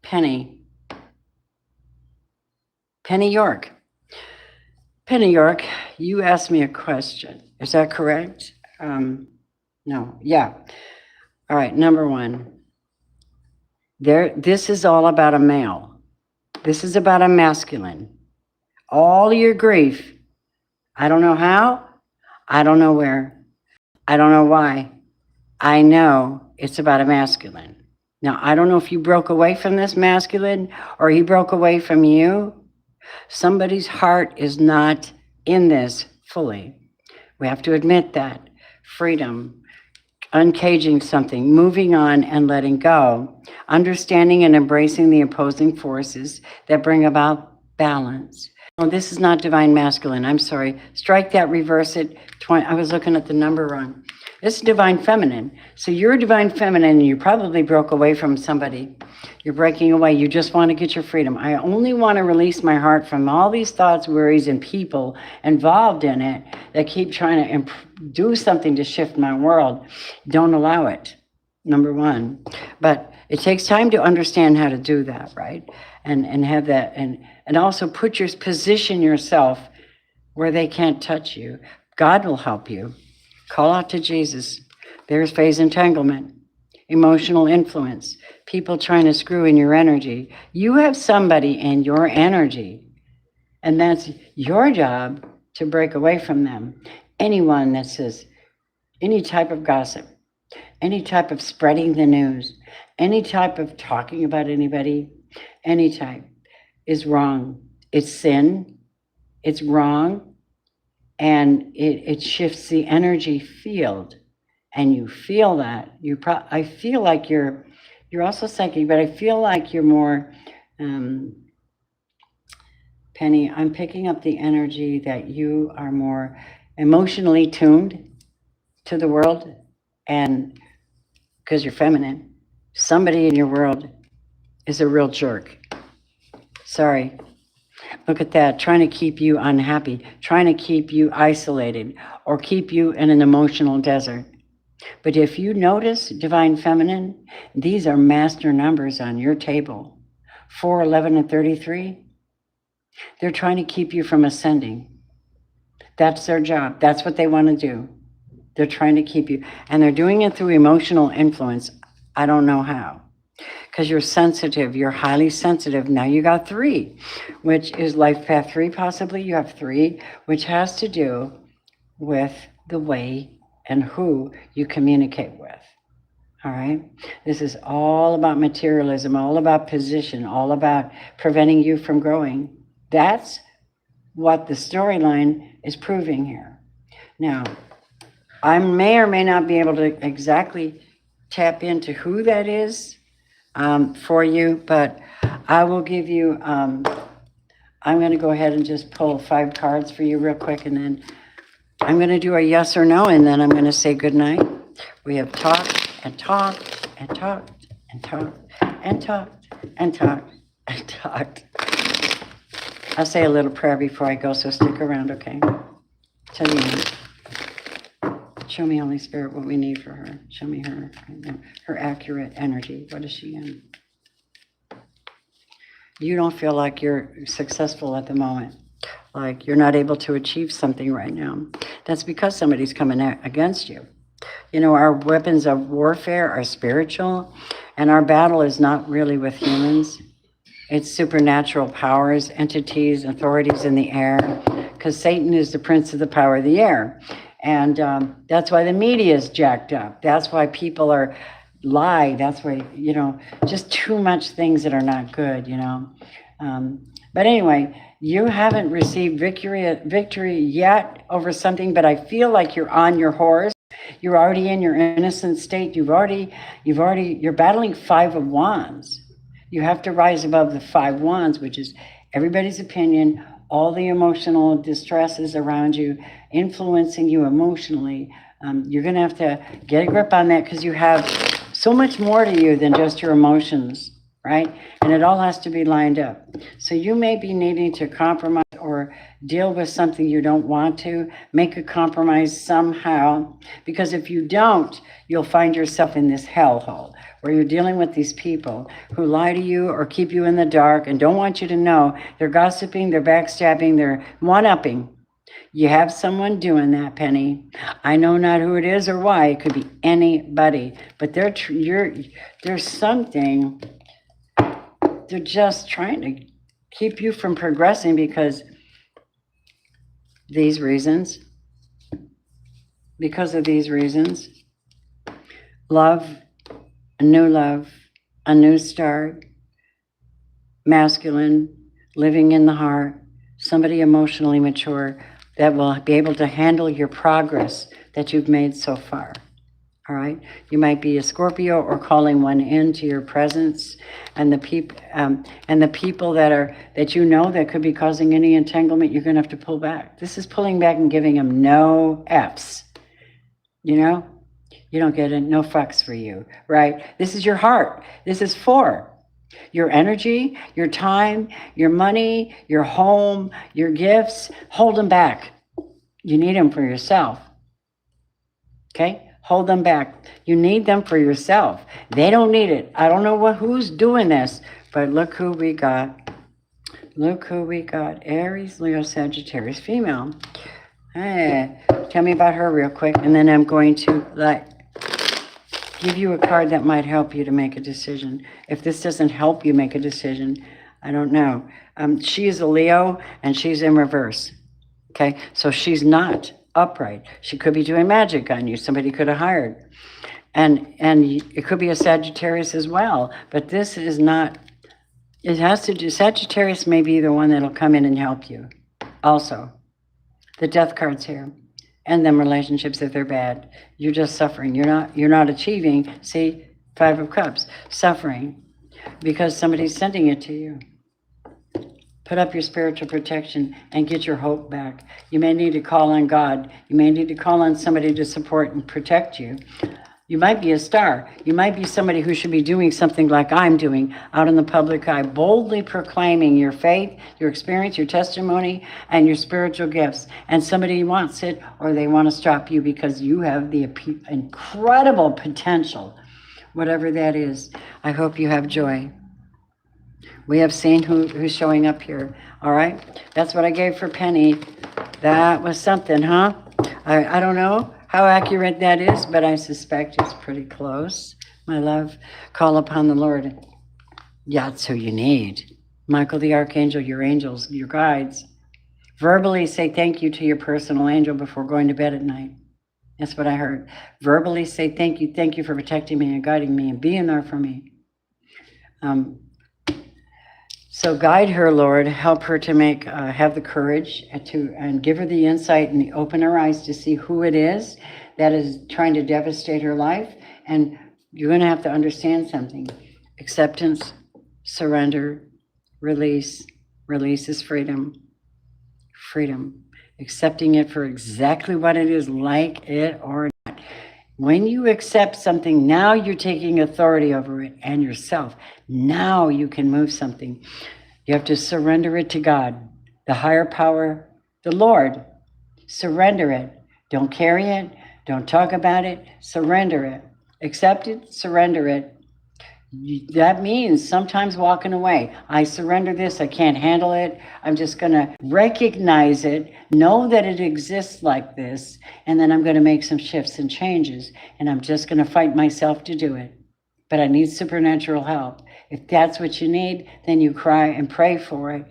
Penny York. Penny York, you asked me a question. Is that correct? No. Yeah. All right. Number one. This is all about a male. This is about a masculine. All your grief. I don't know how. I don't know where. I don't know why. I know it's about a masculine. Now, I don't know if you broke away from this masculine or he broke away from you. Somebody's heart is not in this fully. We have to admit that. Freedom, uncaging something, moving on and letting go, understanding and embracing the opposing forces that bring about balance. Oh, this is not divine masculine. I'm sorry. Strike that, reverse it. 20. I was looking at the number wrong. This is divine feminine. So you're divine feminine and you probably broke away from somebody. You're breaking away. You just want to get your freedom. I only want to release my heart from all these thoughts, worries, and people involved in it that keep trying to do something to shift my world. Don't allow it, number one. But it takes time to understand how to do that, right? And have that, and also position yourself where they can't touch you. God will help you. Call out to Jesus. There's phase entanglement, emotional influence, people trying to screw in your energy. You have somebody in your energy, and that's your job to break away from them. Anyone that says any type of gossip, any type of spreading the news, any type of talking about anybody, any type is wrong. It's sin. It's wrong. And it shifts the energy field, and you feel that. I feel like you're also psychic, but I feel like you're more, Penny, I'm picking up the energy that you are more emotionally tuned to the world, and because you're feminine, somebody in your world is a real jerk. Sorry. Look at that, trying to keep you unhappy, trying to keep you isolated, or keep you in an emotional desert. But if you notice, divine feminine, these are master numbers on your table. 4, 11, and 33. They're trying to keep you from ascending. That's their job. That's what they want to do. They're trying to keep you. And they're doing it through emotional influence. I don't know how. Because you're sensitive, you're highly sensitive. Now you got 3, which is life path 3 possibly. You have 3, which has to do with the way and who you communicate with. All right? This is all about materialism, all about position, all about preventing you from growing. That's what the storyline is proving here. Now, I may or may not be able to exactly tap into who that is for you, but I will give you, I'm going to go ahead and just pull 5 cards for you real quick, and then I'm going to do a yes or no, and then I'm going to say good night. We have talked and talked and talked and talked and talked and talked and talked. I'll say a little prayer before I go, so stick around, okay? Tell you. Show me, Holy Spirit, what we need for her. Show me her accurate energy. What is she in? You don't feel like you're successful at the moment, like you're not able to achieve something right now. That's because somebody's coming against you. You know, our weapons of warfare are spiritual, and our battle is not really with humans. It's supernatural powers, entities, authorities in the air, because Satan is the prince of the power of the air. And that's why the media is jacked up. That's why people are lie. That's why, just too much things that are not good, But anyway, you haven't received victory yet over something, but I feel like you're on your horse. You're already in your innocent state. You're battling 5 of Wands. You have to rise above the 5 Wands, which is everybody's opinion, all the emotional distresses around you, influencing you emotionally. You're going to have to get a grip on that, because you have so much more to you than just your emotions, right? And it all has to be lined up. So you may be needing to compromise or deal with something you don't want to, make a compromise somehow, because if you don't, you'll find yourself in this hellhole where you're dealing with these people who lie to you or keep you in the dark and don't want you to know. They're gossiping, they're backstabbing, they're one-upping. You have someone doing that, Penny. I know not who it is or why. It could be anybody, but there's something. They're just trying to keep you from progressing because these reasons. Because of these reasons. Love, a new start, masculine, living in the heart, somebody emotionally mature, that will be able to handle your progress that you've made so far. All right, you might be a Scorpio or calling one into your presence, and the people that you know that could be causing any entanglement, you're going to have to pull back. This is pulling back and giving them no F's. You know, you don't get it, no fucks for you, right? This is your heart. This is for your energy, your time, your money, your home, your gifts. Hold them back. You need them for yourself. Okay? Hold them back. You need them for yourself. They don't need it. I don't know who's doing this, but look who we got. Look who we got. Aries, Leo, Sagittarius, female. Hey, tell me about her real quick, and then I'm going to give you a card that might help you to make a decision. If this doesn't help you make a decision, I don't know. She is a Leo, and she's in reverse. Okay, so she's not upright. She could be doing magic on you. Somebody could have hired. And it could be a Sagittarius as well. But this is not, it has to do, Sagittarius may be the one that'll come in and help you. Also, the death card's here. And them relationships, if they're bad, you're just suffering. You're not achieving. See, 5 of Cups, suffering because somebody's sending it to you. Put up your spiritual protection and get your hope back. You may need to call on God. You may need to call on somebody to support and protect you. You might be a star. You might be somebody who should be doing something like I'm doing out in the public eye, boldly proclaiming your faith, your experience, your testimony, and your spiritual gifts. And somebody wants it, or they want to stop you because you have the incredible potential, whatever that is. I hope you have joy. We have seen who's showing up here. All right? That's what I gave for Penny. That was something, huh? I don't know how accurate that is, but I suspect it's pretty close. My love, call upon the Lord. That's who you need. Michael the Archangel, your angels, your guides. Verbally say thank you to your personal angel before going to bed at night. That's what I heard. Verbally say thank you for protecting me and guiding me and being there for me. So guide her, Lord. Help her to have the courage and give her the insight and open her eyes to see who it is that is trying to devastate her life. And you're going to have to understand something. Acceptance, surrender, release. Release is freedom. Freedom. Accepting it for exactly what it is, like it or not. When you accept something, now you're taking authority over it and yourself. Now you can move something. You have to surrender it to God, the higher power, the Lord. Surrender it. Don't carry it. Don't talk about it. Surrender it. Accept it. Surrender it. That means sometimes walking away. I surrender this. I can't handle it. I'm just going to recognize it, know that it exists like this, and then I'm going to make some shifts and changes, and I'm just going to fight myself to do it. But I need supernatural help. If that's what you need, then you cry and pray for it.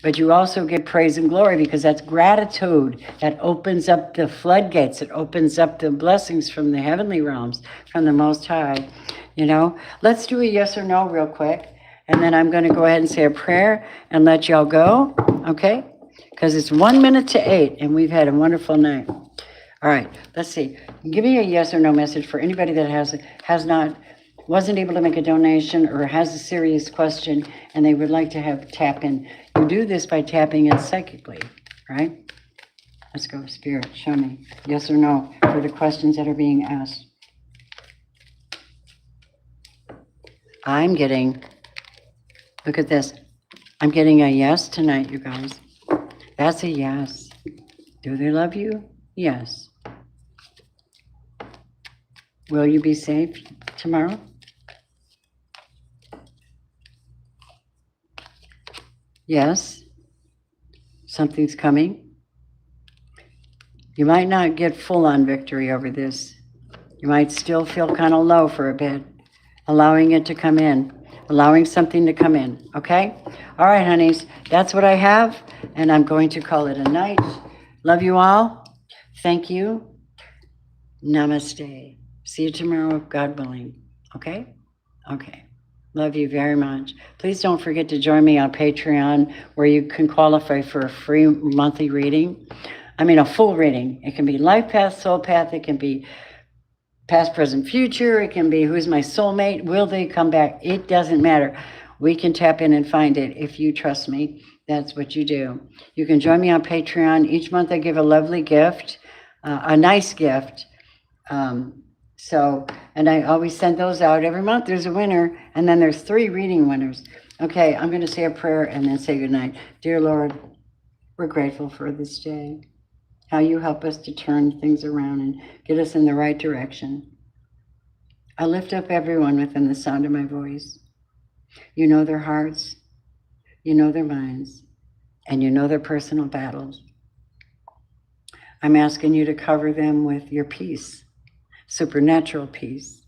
But you also get praise and glory because that's gratitude. That opens up the floodgates. It opens up the blessings from the heavenly realms, from the Most High. You know, let's do a yes or no real quick. And then I'm going to go ahead and say a prayer and let y'all go. Okay? Because it's 1 minute to 8 and we've had a wonderful night. All right, let's see. Give me a yes or no message for anybody that wasn't able to make a donation or has a serious question and they would like to tap in. You do this by tapping in psychically, right? Let's go, Spirit, show me. Yes or no for the questions that are being asked. Look at this. I'm getting a yes tonight, you guys. That's a yes. Do they love you? Yes. Will you be safe tomorrow? Yes. Something's coming. You might not get full-on victory over this. You might still feel kind of low for a bit, allowing it to come in, allowing something to come in, okay? All right, honeys, that's what I have, and I'm going to call it a night. Love you all. Thank you. Namaste. See you tomorrow, God willing. Okay? Okay. Love you very much. Please don't forget to join me on Patreon, where you can qualify for a free monthly reading. I mean, a full reading. It can be life path, soul path. It can be past, present, future. It can be who's my soulmate. Will they come back? It doesn't matter. We can tap in and find it if you trust me. That's what you do. You can join me on Patreon. Each month I give a lovely gift, a nice gift. And I always send those out every month. There's a winner, and then there's 3 reading winners. Okay, I'm going to say a prayer and then say goodnight. Dear Lord, we're grateful for this day, how you help us to turn things around and get us in the right direction. I lift up everyone within the sound of my voice. You know their hearts, you know their minds, and you know their personal battles. I'm asking you to cover them with your peace, supernatural peace,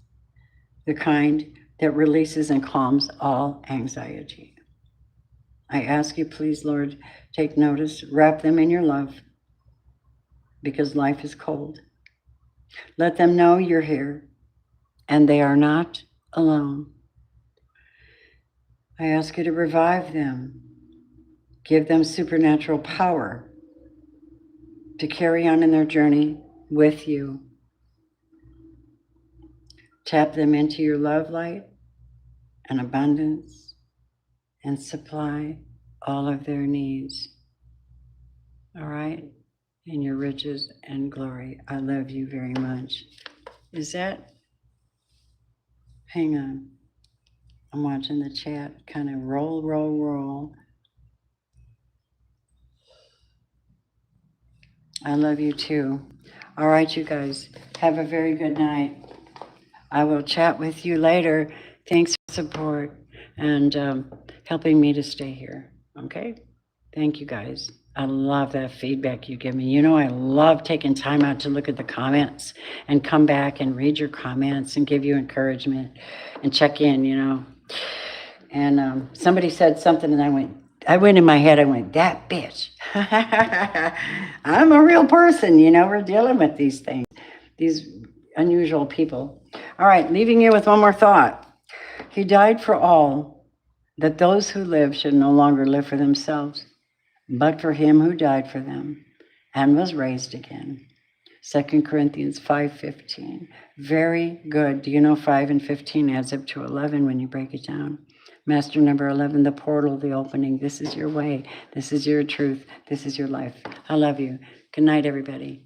the kind that releases and calms all anxiety. I ask you, please, Lord, take notice, wrap them in your love, because life is cold. Let them know you're here, and they are not alone. I ask you to revive them, give them supernatural power to carry on in their journey with you. Tap them into your love light and abundance and supply all of their needs. All right? In your riches and glory. I love you very much. Is that? Hang on. I'm watching the chat kind of roll. I love you too. All right, you guys. Have a very good night. I will chat with you later. Thanks for support and helping me to stay here. Okay? Thank you guys. I love that feedback you give me. You know, I love taking time out to look at the comments and come back and read your comments and give you encouragement and check in, you know. And somebody said something and I went in my head, I went, that bitch. I'm a real person, you know, we're dealing with these things, these unusual people. All right, leaving you with one more thought. He died for all, that those who live should no longer live for themselves, but for him who died for them and was raised again. 2 Corinthians 5:15. Very good. Do you know 5 and 15 adds up to 11 when you break it down? Master number 11, the portal, the opening. This is your way. This is your truth. This is your life. I love you. Good night, everybody.